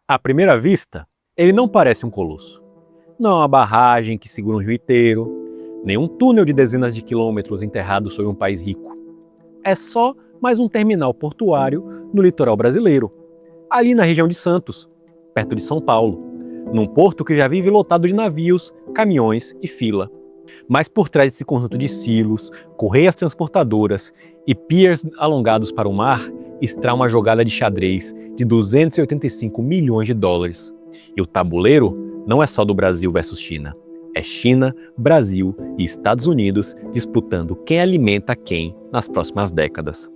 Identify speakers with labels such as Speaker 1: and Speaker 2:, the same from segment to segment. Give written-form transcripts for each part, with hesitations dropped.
Speaker 1: À primeira vista, ele não parece um colosso. Não é uma barragem que segura um rio inteiro, nem um túnel de dezenas de quilômetros enterrado sob um país rico. É só mais um terminal portuário no litoral brasileiro, ali na região de Santos, perto de São Paulo, num porto que já vive lotado de navios, caminhões e fila. Mas por trás desse conjunto de silos, correias transportadoras e piers alongados para o mar, está uma jogada de xadrez de 285 milhões de dólares. E o tabuleiro não é só do Brasil versus China. É China, Brasil e Estados Unidos disputando quem alimenta quem nas próximas décadas.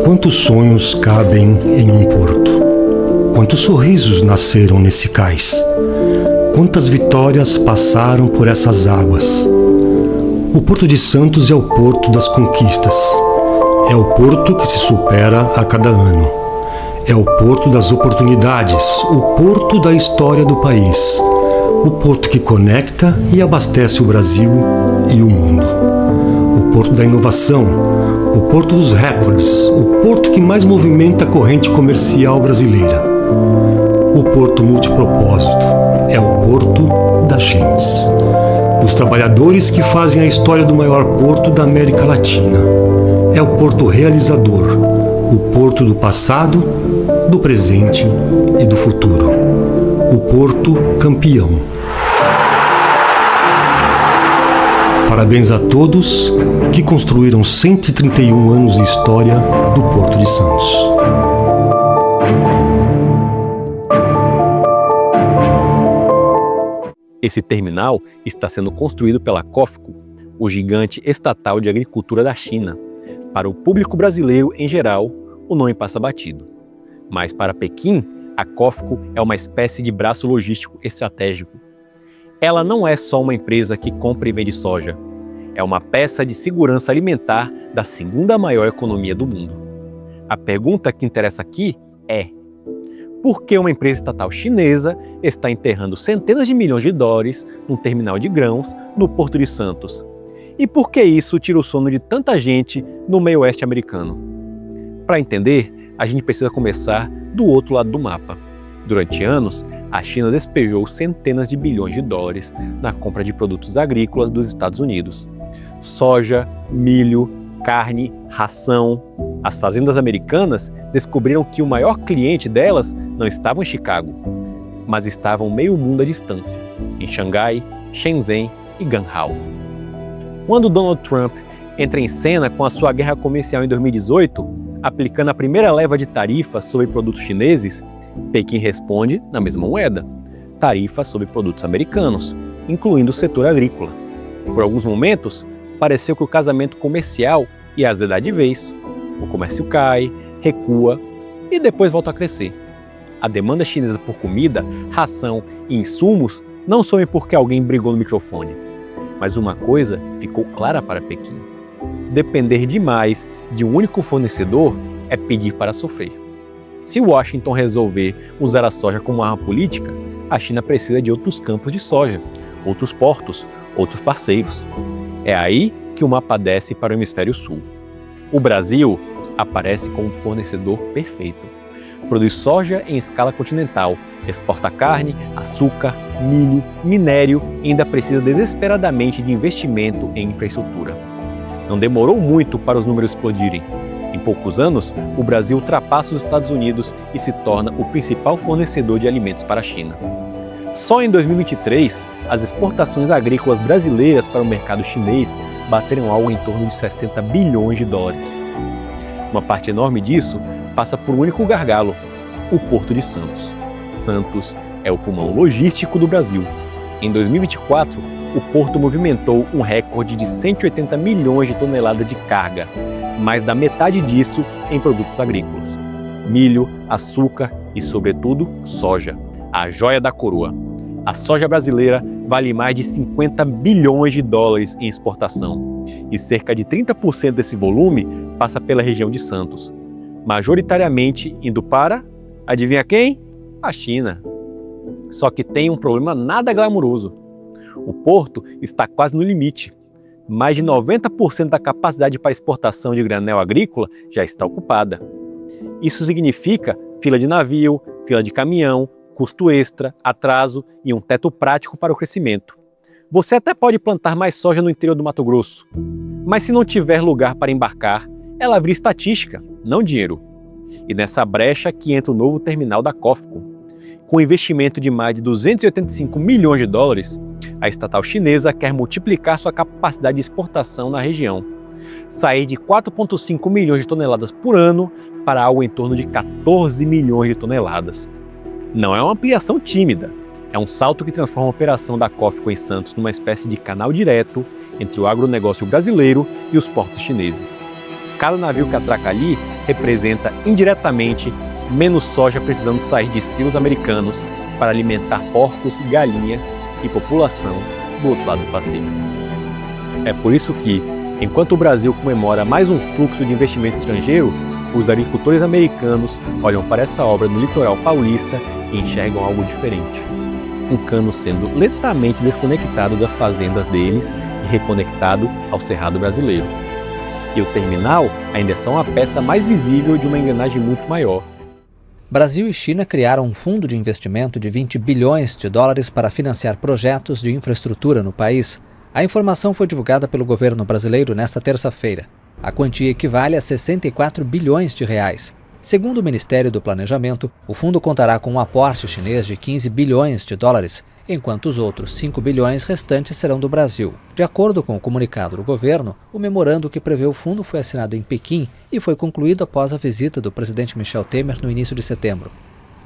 Speaker 2: Quantos sonhos cabem em um porto? Quantos sorrisos nasceram nesse cais? Quantas vitórias passaram por essas águas? O Porto de Santos é o porto das conquistas. É o porto que se supera a cada ano. É o porto das oportunidades, o porto da história do país. O porto que conecta e abastece o Brasil e o mundo. O porto da inovação, o porto dos recordes, o porto que mais movimenta a corrente comercial brasileira. O porto multipropósito é o porto das gentes, dos trabalhadores que fazem a história do maior porto da América Latina. É o porto realizador, o porto do passado, do presente e do futuro. O porto campeão. Parabéns a todos que construíram 131 anos de história do Porto de Santos.
Speaker 1: Esse terminal está sendo construído pela COFCO, o gigante estatal de agricultura da China. Para o público brasileiro em geral, o nome passa batido. Mas para Pequim, a COFCO é uma espécie de braço logístico estratégico. Ela não é só uma empresa que compra e vende soja. É uma peça de segurança alimentar da segunda maior economia do mundo. A pergunta que interessa aqui é: por que uma empresa estatal chinesa está enterrando centenas de milhões de dólares num terminal de grãos no Porto de Santos? E por que isso tira o sono de tanta gente no meio oeste americano? Para entender, a gente precisa começar do outro lado do mapa. Durante anos, a China despejou centenas de bilhões de dólares na compra de produtos agrícolas dos Estados Unidos. Soja, milho, carne, ração. As fazendas americanas descobriram que o maior cliente delas não estava em Chicago, mas estavam meio mundo à distância, em Xangai, Shenzhen e Guangzhou. Quando Donald Trump entra em cena com a sua guerra comercial em 2018, aplicando a primeira leva de tarifas sobre produtos chineses, Pequim responde na mesma moeda: tarifas sobre produtos americanos, incluindo o setor agrícola. Por alguns momentos, pareceu que o casamento comercial ia azedar de vez. O comércio cai, recua e depois volta a crescer. A demanda chinesa por comida, ração e insumos não some porque alguém brigou no microfone. Mas uma coisa ficou clara para Pequim: depender demais de um único fornecedor é pedir para sofrer. Se Washington resolver usar a soja como arma política, a China precisa de outros campos de soja, outros portos, outros parceiros. É aí que o mapa desce para o hemisfério sul. O Brasil aparece como um fornecedor perfeito. Produz soja em escala continental, exporta carne, açúcar, milho, minério e ainda precisa desesperadamente de investimento em infraestrutura. Não demorou muito para os números explodirem. Em poucos anos, o Brasil ultrapassa os Estados Unidos e se torna o principal fornecedor de alimentos para a China. Só em 2023, as exportações agrícolas brasileiras para o mercado chinês bateram algo em torno de 60 bilhões de dólares. Uma parte enorme disso passa por um único gargalo: o Porto de Santos. Santos é o pulmão logístico do Brasil. Em 2024, o porto movimentou um recorde de 180 milhões de toneladas de carga, mais da metade disso em produtos agrícolas: milho, açúcar e, sobretudo, soja, a joia da coroa. A soja brasileira vale mais de 50 bilhões de dólares em exportação, e cerca de 30% desse volume passa pela região de Santos, majoritariamente indo para, adivinha quem? A China. Só que tem um problema nada glamuroso. O porto está quase no limite. mais de 90% da capacidade para exportação de granel agrícola já está ocupada. Isso significa fila de navio, fila de caminhão, custo extra, atraso e um teto prático para o crescimento. Você até pode plantar mais soja no interior do Mato Grosso, mas se não tiver lugar para embarcar, ela vira estatística, não dinheiro. E nessa brecha que entra o novo terminal da COFCO. Com investimento de mais de 285 milhões de dólares, a estatal chinesa quer multiplicar sua capacidade de exportação na região, sair de 4,5 milhões de toneladas por ano para algo em torno de 14 milhões de toneladas. Não é uma ampliação tímida, é um salto que transforma a operação da COFCO em Santos numa espécie de canal direto entre o agronegócio brasileiro e os portos chineses. Cada navio que atraca ali representa indiretamente menos soja precisando sair de silos americanos para alimentar porcos, galinhas e população do outro lado do Pacífico. É por isso que, enquanto o Brasil comemora mais um fluxo de investimento estrangeiro, os agricultores americanos olham para essa obra no litoral paulista e enxergam algo diferente. Um cano sendo lentamente desconectado das fazendas deles e reconectado ao cerrado brasileiro. E o terminal ainda é só uma peça mais visível de uma engrenagem muito maior.
Speaker 3: Brasil e China criaram um fundo de investimento de 20 bilhões de dólares para financiar projetos de infraestrutura no país. A informação foi divulgada pelo governo brasileiro nesta terça-feira. A quantia equivale a 64 bilhões de reais. Segundo o Ministério do Planejamento, o fundo contará com um aporte chinês de 15 bilhões de dólares, enquanto os outros 5 bilhões restantes serão do Brasil. De acordo com o comunicado do governo, o memorando que prevê o fundo foi assinado em Pequim e foi concluído após a visita do presidente Michel Temer no início de setembro.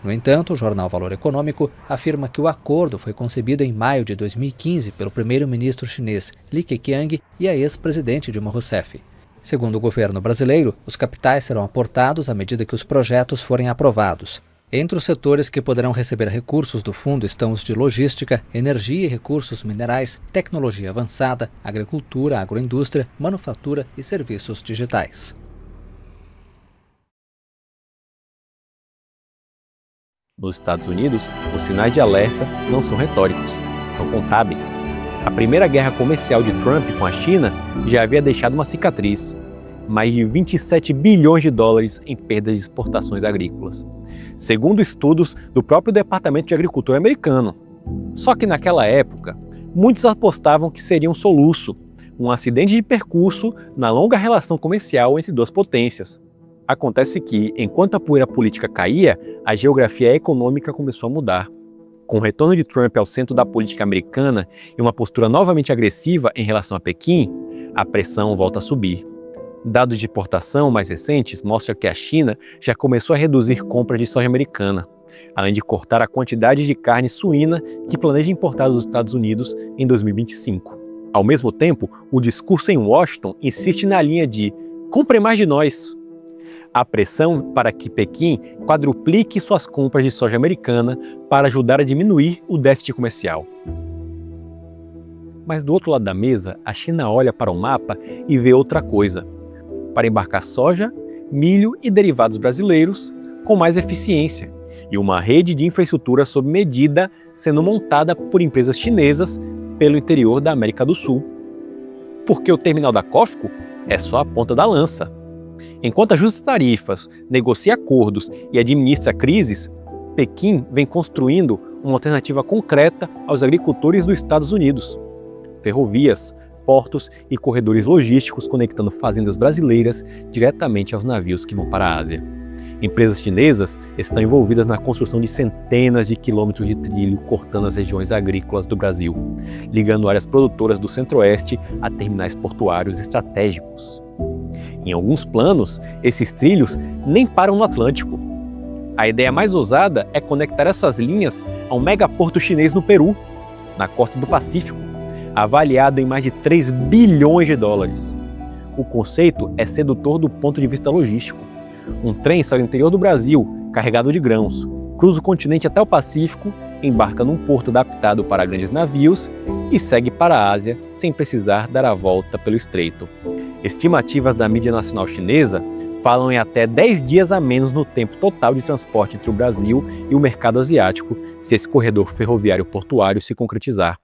Speaker 3: No entanto, o jornal Valor Econômico afirma que o acordo foi concebido em maio de 2015 pelo primeiro-ministro chinês Li Keqiang e a ex-presidente Dilma Rousseff. Segundo o governo brasileiro, os capitais serão aportados à medida que os projetos forem aprovados. Entre os setores que poderão receber recursos do fundo estão os de logística, energia e recursos minerais, tecnologia avançada, agricultura, agroindústria, manufatura e serviços digitais.
Speaker 1: Nos Estados Unidos, os sinais de alerta não são retóricos, são contábeis. A primeira guerra comercial de Trump com a China já havia deixado uma cicatriz. Mais de 27 bilhões de dólares em perdas de exportações agrícolas, segundo estudos do próprio Departamento de Agricultura americano. Só que naquela época, muitos apostavam que seria um soluço, um acidente de percurso na longa relação comercial entre duas potências. Acontece que, enquanto a poeira política caía, a geografia econômica começou a mudar. Com o retorno de Trump ao centro da política americana e uma postura novamente agressiva em relação a Pequim, a pressão volta a subir. Dados de exportação mais recentes mostram que a China já começou a reduzir compras de soja americana, além de cortar a quantidade de carne suína que planeja importar dos Estados Unidos em 2025. Ao mesmo tempo, o discurso em Washington insiste na linha de "compre mais de nós". Há pressão para que Pequim quadruplique suas compras de soja americana para ajudar a diminuir o déficit comercial. Mas do outro lado da mesa, a China olha para o mapa e vê outra coisa: para embarcar soja, milho e derivados brasileiros com mais eficiência, e uma rede de infraestrutura sob medida sendo montada por empresas chinesas pelo interior da América do Sul. Porque o terminal da COFCO é só a ponta da lança. Enquanto ajusta tarifas, negocia acordos e administra crises, Pequim vem construindo uma alternativa concreta aos agricultores dos Estados Unidos. Ferrovias, portos e corredores logísticos conectando fazendas brasileiras diretamente aos navios que vão para a Ásia. Empresas chinesas estão envolvidas na construção de centenas de quilômetros de trilho cortando as regiões agrícolas do Brasil, ligando áreas produtoras do Centro-Oeste a terminais portuários estratégicos. Em alguns planos, esses trilhos nem param no Atlântico. A ideia mais ousada é conectar essas linhas a um megaporto chinês no Peru, na costa do Pacífico, avaliado em mais de 3 bilhões de dólares. O conceito é sedutor do ponto de vista logístico. Um trem sai do interior do Brasil, carregado de grãos, cruza o continente até o Pacífico, embarca num porto adaptado para grandes navios e segue para a Ásia sem precisar dar a volta pelo estreito. Estimativas da mídia nacional chinesa falam em até 10 dias a menos no tempo total de transporte entre o Brasil e o mercado asiático, se esse corredor ferroviário portuário se concretizar.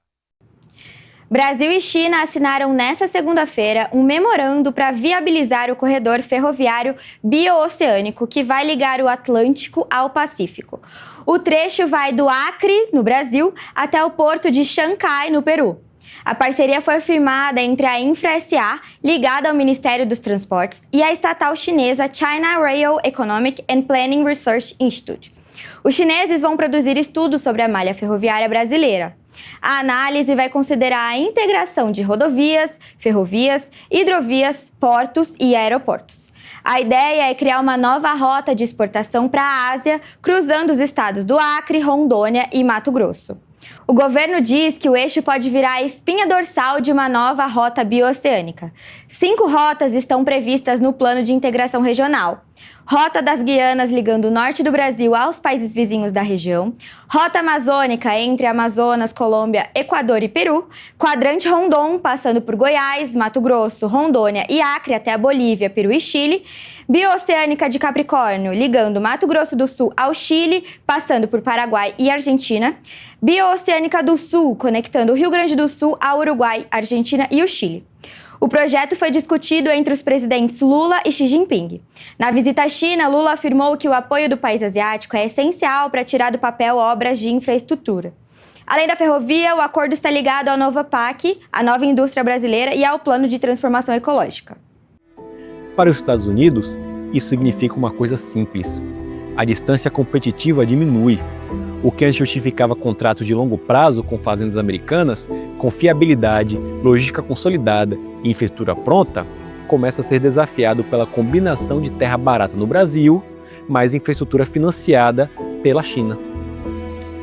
Speaker 4: Brasil e China assinaram nesta segunda-feira um memorando para viabilizar o corredor ferroviário bio-oceânico que vai ligar o Atlântico ao Pacífico. O trecho vai do Acre, no Brasil, até o porto de Chancai, no Peru. A parceria foi firmada entre a Infra SA, ligada ao Ministério dos Transportes, e a estatal chinesa China Rail Economic and Planning Research Institute. Os chineses vão produzir estudos sobre a malha ferroviária brasileira. A análise vai considerar a integração de rodovias, ferrovias, hidrovias, portos e aeroportos. A ideia é criar uma nova rota de exportação para a Ásia, cruzando os estados do Acre, Rondônia e Mato Grosso. O governo diz que o eixo pode virar a espinha dorsal de uma nova rota bioceânica. 5 rotas estão previstas no plano de integração regional. Rota das Guianas ligando o norte do Brasil aos países vizinhos da região, Rota Amazônica entre Amazonas, Colômbia, Equador e Peru, Quadrante Rondon passando por Goiás, Mato Grosso, Rondônia e Acre até a Bolívia, Peru e Chile, Bioceânica de Capricórnio ligando Mato Grosso do Sul ao Chile, passando por Paraguai e Argentina, Bioceânica do Sul conectando o Rio Grande do Sul ao Uruguai, Argentina e o Chile. O projeto foi discutido entre os presidentes Lula e Xi Jinping. Na visita à China, Lula afirmou que o apoio do país asiático é essencial para tirar do papel obras de infraestrutura. Além da ferrovia, o acordo está ligado à nova PAC, à nova indústria brasileira e ao plano de transformação ecológica.
Speaker 1: Para os Estados Unidos, isso significa uma coisa simples. A distância competitiva diminui. O que antes justificava contratos de longo prazo com fazendas americanas, com fiabilidade, logística consolidada e infraestrutura pronta, começa a ser desafiado pela combinação de terra barata no Brasil, mais infraestrutura financiada pela China.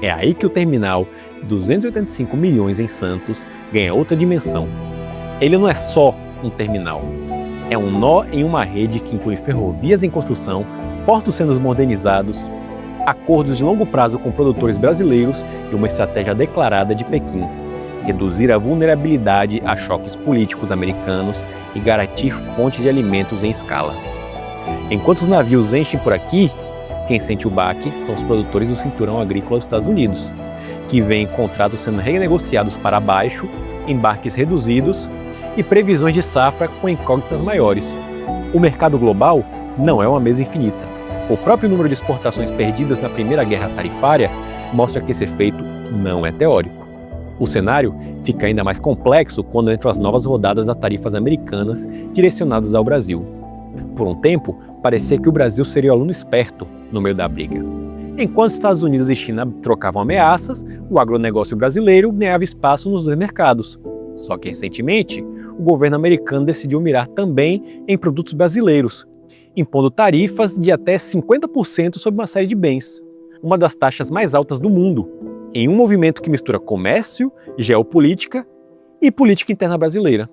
Speaker 1: É aí que o terminal de 285 milhões em Santos ganha outra dimensão. Ele não é só um terminal, é um nó em uma rede que inclui ferrovias em construção, portos sendo modernizados, acordos de longo prazo com produtores brasileiros e uma estratégia declarada de Pequim: reduzir a vulnerabilidade a choques políticos americanos e garantir fontes de alimentos em escala. Enquanto os navios enchem por aqui, quem sente o baque são os produtores do cinturão agrícola dos Estados Unidos, que veem contratos sendo renegociados para baixo, embarques reduzidos e previsões de safra com incógnitas maiores. O mercado global não é uma mesa infinita. O próprio número de exportações perdidas na primeira guerra tarifária mostra que esse efeito não é teórico. O cenário fica ainda mais complexo quando entram as novas rodadas das tarifas americanas direcionadas ao Brasil. Por um tempo, parecia que o Brasil seria o aluno esperto no meio da briga. Enquanto Estados Unidos e China trocavam ameaças, o agronegócio brasileiro ganhava espaço nos dois mercados. Só que recentemente, o governo americano decidiu mirar também em produtos brasileiros, impondo tarifas de até 50% sobre uma série de bens, uma das taxas mais altas do mundo, em um movimento que mistura comércio, geopolítica e política interna brasileira.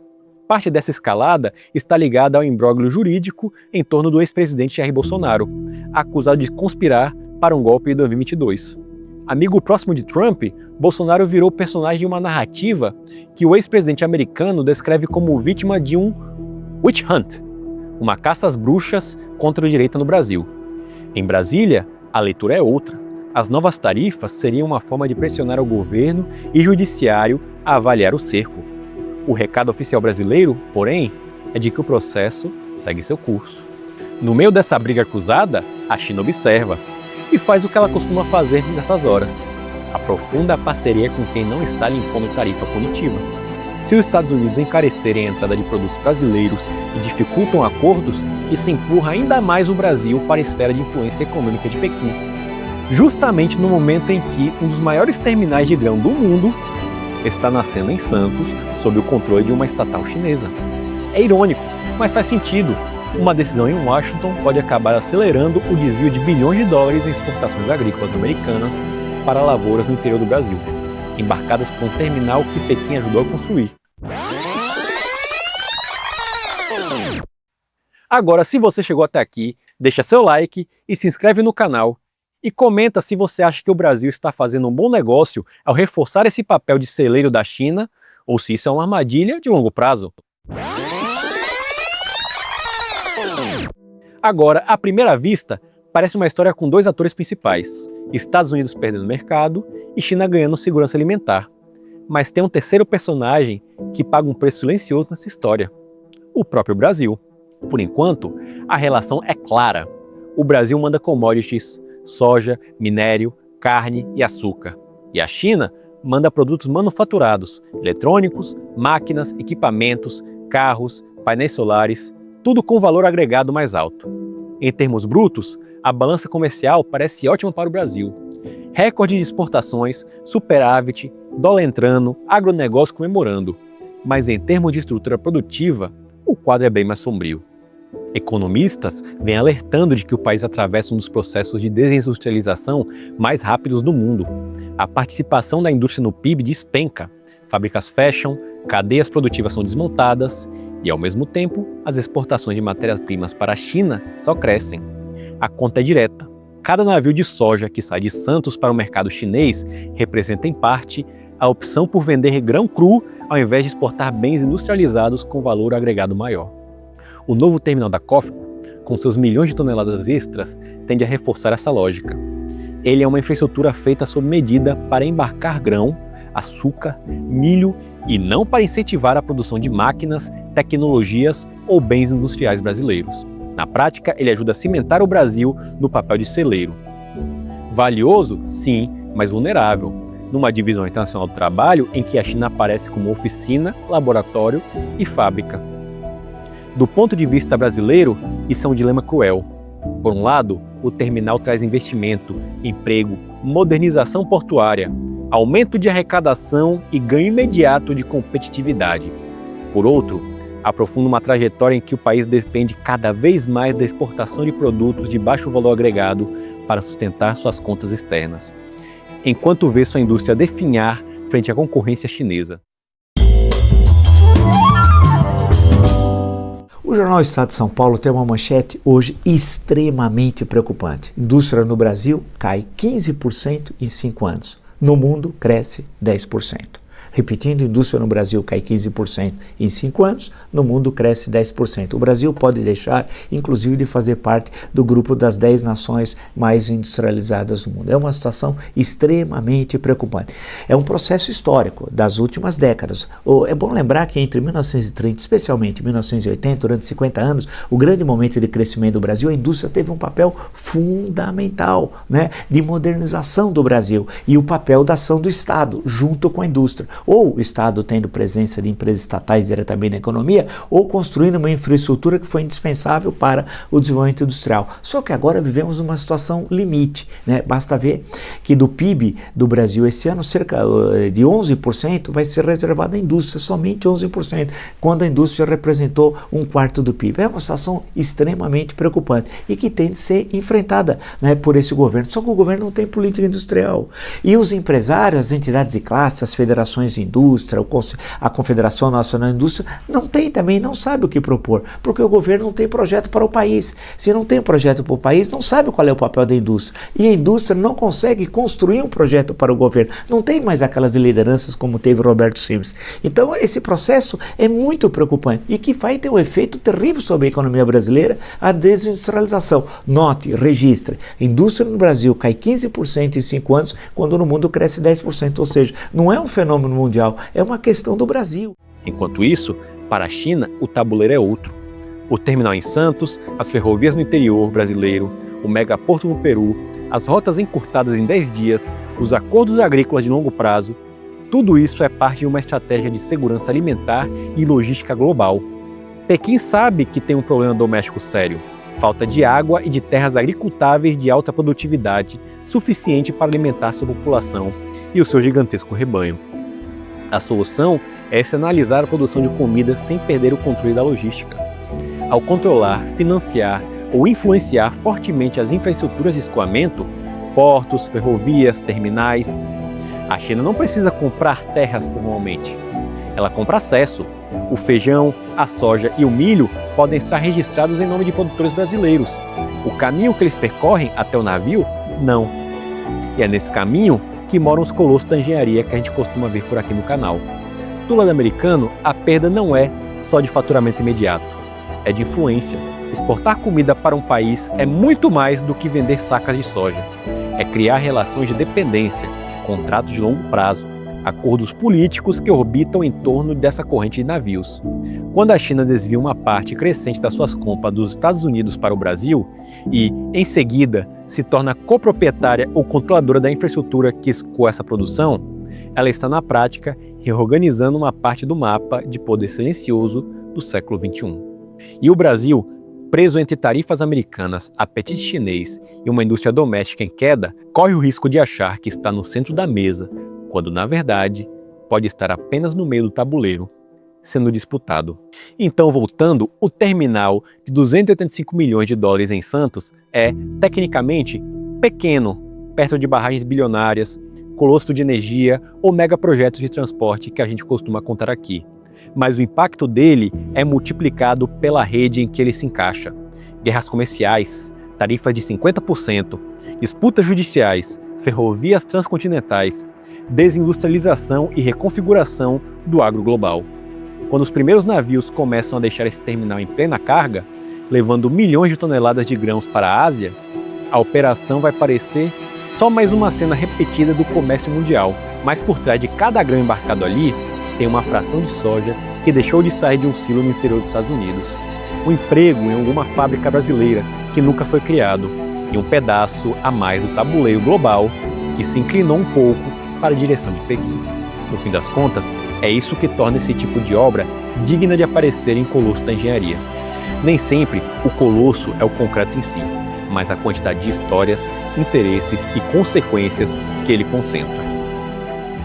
Speaker 1: Parte dessa escalada está ligada ao imbróglio jurídico em torno do ex-presidente Jair Bolsonaro, acusado de conspirar para um golpe em 2022. Amigo próximo de Trump, Bolsonaro virou personagem de uma narrativa que o ex-presidente americano descreve como vítima de um witch hunt, uma caça às bruxas contra a direita no Brasil. Em Brasília, a leitura é outra. As novas tarifas seriam uma forma de pressionar o governo e judiciário a avaliar o cerco. O recado oficial brasileiro, porém, é de que o processo segue seu curso. No meio dessa briga cruzada, a China observa e faz o que ela costuma fazer nessas horas: aprofunda a parceria com quem não está lhe impondo tarifa punitiva. Se os Estados Unidos encarecerem a entrada de produtos brasileiros e dificultam acordos, isso empurra ainda mais o Brasil para a esfera de influência econômica de Pequim, justamente no momento em que um dos maiores terminais de grão do mundo está nascendo em Santos sob o controle de uma estatal chinesa. É irônico, mas faz sentido. Uma decisão em Washington pode acabar acelerando o desvio de bilhões de dólares em exportações agrícolas americanas para lavouras no interior do Brasil, embarcadas por um terminal que Pequim ajudou a construir. Agora, se você chegou até aqui, deixa seu like e se inscreve no canal. E comenta se você acha que o Brasil está fazendo um bom negócio ao reforçar esse papel de celeiro da China ou se isso é uma armadilha de longo prazo. Agora, à primeira vista, parece uma história com dois atores principais: Estados Unidos perdendo mercado e China ganhando segurança alimentar. Mas tem um terceiro personagem que paga um preço silencioso nessa história: o próprio Brasil. Por enquanto, a relação é clara. O Brasil manda commodities, soja, minério, carne e açúcar. E a China manda produtos manufaturados, eletrônicos, máquinas, equipamentos, carros, painéis solares, tudo com valor agregado mais alto. Em termos brutos, a balança comercial parece ótima para o Brasil. Recorde de exportações, superávit, dólar entrando, agronegócio comemorando. Mas em termos de estrutura produtiva, o quadro é bem mais sombrio. Economistas vêm alertando de que o país atravessa um dos processos de desindustrialização mais rápidos do mundo. A participação da indústria no PIB despenca, fábricas fecham, cadeias produtivas são desmontadas e, ao mesmo tempo, as exportações de matérias-primas para a China só crescem. A conta é direta. Cada navio de soja que sai de Santos para o mercado chinês representa, em parte, a opção por vender grão cru ao invés de exportar bens industrializados com valor agregado maior. O novo terminal da COFCO, com seus milhões de toneladas extras, tende a reforçar essa lógica. Ele é uma infraestrutura feita sob medida para embarcar grão, açúcar, milho e não para incentivar a produção de máquinas, tecnologias ou bens industriais brasileiros. Na prática, ele ajuda a cimentar o Brasil no papel de celeiro. Valioso, sim, mas vulnerável, numa divisão internacional do trabalho em que a China aparece como oficina, laboratório e fábrica. Do ponto de vista brasileiro, isso é um dilema cruel. Por um lado, o terminal traz investimento, emprego, modernização portuária, aumento de arrecadação e ganho imediato de competitividade. Por outro, aprofunda uma trajetória em que o país depende cada vez mais da exportação de produtos de baixo valor agregado para sustentar suas contas externas, enquanto vê sua indústria definhar frente à concorrência chinesa.
Speaker 5: O jornal Estado de São Paulo tem uma manchete hoje extremamente preocupante. Indústria no Brasil cai 15% em 5 anos. No mundo, cresce 10%. Repetindo, indústria no Brasil cai 15% em 5 anos, no mundo cresce 10%. O Brasil pode deixar, inclusive, de fazer parte do grupo das 10 nações mais industrializadas do mundo. É uma situação extremamente preocupante. É um processo histórico das últimas décadas. É bom lembrar que entre 1930, especialmente 1980, durante 50 anos, o grande momento de crescimento do Brasil, a indústria teve um papel fundamental, né, de modernização do Brasil e o papel da ação do Estado junto com a indústria. Ou o Estado tendo presença de empresas estatais diretamente na economia, ou construindo uma infraestrutura que foi indispensável para o desenvolvimento industrial. Só que agora vivemos uma situação limite, né? Basta ver que do PIB do Brasil esse ano, cerca de 11% vai ser reservado à indústria, somente 11%, quando a indústria representou 1/4 do PIB. É uma situação extremamente preocupante e que tem de ser enfrentada, né, por esse governo. Só que o governo não tem política industrial. E os empresários, as entidades de classe, as federações de indústria, a Confederação Nacional de Indústria, não sabe o que propor, porque o governo não tem projeto para o país. Se não tem projeto para o país, não sabe qual é o papel da indústria. E a indústria não consegue construir um projeto para o governo. Não tem mais aquelas lideranças como teve Roberto Simples. Então, esse processo é muito preocupante e que vai ter um efeito terrível sobre a economia brasileira, a desindustrialização. Note, registre, a indústria no Brasil cai 15% em 5 anos, quando no mundo cresce 10%. Ou seja, não é um fenômeno mundial, é uma questão do Brasil.
Speaker 1: Enquanto isso, para a China, o tabuleiro é outro. O terminal em Santos, as ferrovias no interior brasileiro, o megaporto no Peru, as rotas encurtadas em 10 dias, os acordos agrícolas de longo prazo, tudo isso é parte de uma estratégia de segurança alimentar e logística global. Pequim sabe que tem um problema doméstico sério: falta de água e de terras agricultáveis de alta produtividade, suficiente para alimentar sua população e o seu gigantesco rebanho. A solução é analisar a produção de comida sem perder o controle da logística. Ao controlar, financiar ou influenciar fortemente as infraestruturas de escoamento, portos, ferrovias, terminais, a China não precisa comprar terras normalmente. Ela compra acesso. O feijão, a soja e o milho podem estar registrados em nome de produtores brasileiros. O caminho que eles percorrem até o navio, não. E é nesse caminho que moram os colossos da engenharia que a gente costuma ver por aqui no canal. Do lado americano, a perda não é só de faturamento imediato, é de influência. Exportar comida para um país é muito mais do que vender sacas de soja. É criar relações de dependência, contratos de longo prazo, acordos políticos que orbitam em torno dessa corrente de navios. Quando a China desvia uma parte crescente das suas compras dos Estados Unidos para o Brasil e, em seguida, se torna coproprietária ou controladora da infraestrutura que escoa essa produção, ela está, na prática, reorganizando uma parte do mapa de poder silencioso do século XXI. E o Brasil, preso entre tarifas americanas, apetite chinês e uma indústria doméstica em queda, corre o risco de achar que está no centro da mesa, quando, na verdade, pode estar apenas no meio do tabuleiro, sendo disputado. Então, voltando, o terminal de 285 milhões de dólares em Santos é, tecnicamente, pequeno, perto de barragens bilionárias, colosso de energia ou megaprojetos de transporte que a gente costuma contar aqui. Mas o impacto dele é multiplicado pela rede em que ele se encaixa. Guerras comerciais, tarifas de 50%, disputas judiciais, ferrovias transcontinentais, desindustrialização e reconfiguração do agro global. Quando os primeiros navios começam a deixar esse terminal em plena carga, levando milhões de toneladas de grãos para a Ásia, a operação vai parecer só mais uma cena repetida do comércio mundial, mas por trás de cada grão embarcado ali, tem uma fração de soja que deixou de sair de um silo no interior dos Estados Unidos, um emprego em alguma fábrica brasileira que nunca foi criado e um pedaço a mais do tabuleiro global que se inclinou um pouco para a direção de Pequim. No fim das contas, é isso que torna esse tipo de obra digna de aparecer em colosso da engenharia. Nem sempre o colosso é o concreto em si, mas a quantidade de histórias, interesses e consequências que ele concentra.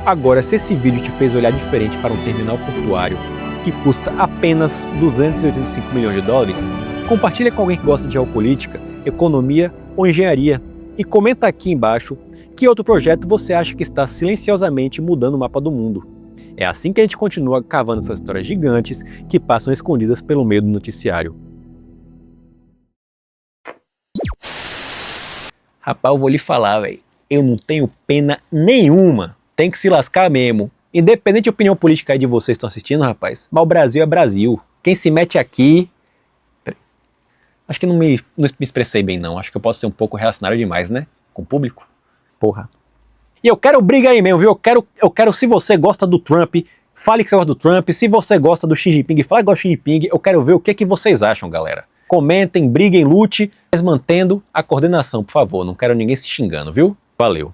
Speaker 1: Agora, se esse vídeo te fez olhar diferente para um terminal portuário que custa apenas 285 milhões de dólares, compartilha com alguém que gosta de geopolítica, economia ou engenharia e comenta aqui embaixo que outro projeto você acha que está silenciosamente mudando o mapa do mundo. É assim que a gente continua cavando essas histórias gigantes que passam escondidas pelo meio do noticiário. Rapaz, eu vou lhe falar, velho. Eu não tenho pena nenhuma. Tem que se lascar mesmo. Independente da opinião política aí de vocês que estão assistindo, rapaz. Mas o Brasil é Brasil. Quem se mete aqui... Acho que não me expressei bem, não. Acho que eu posso ser um pouco reacionário demais, né? Com o público. Porra. E eu quero briga aí mesmo, viu? Eu quero, se você gosta do Trump, fale que você gosta do Trump. Se você gosta do Xi Jinping, fale que gosta do Xi Jinping. Eu quero ver o que vocês acham, galera. Comentem, briguem, lute, mas mantendo a coordenação, por favor. Não quero ninguém se xingando, viu? Valeu.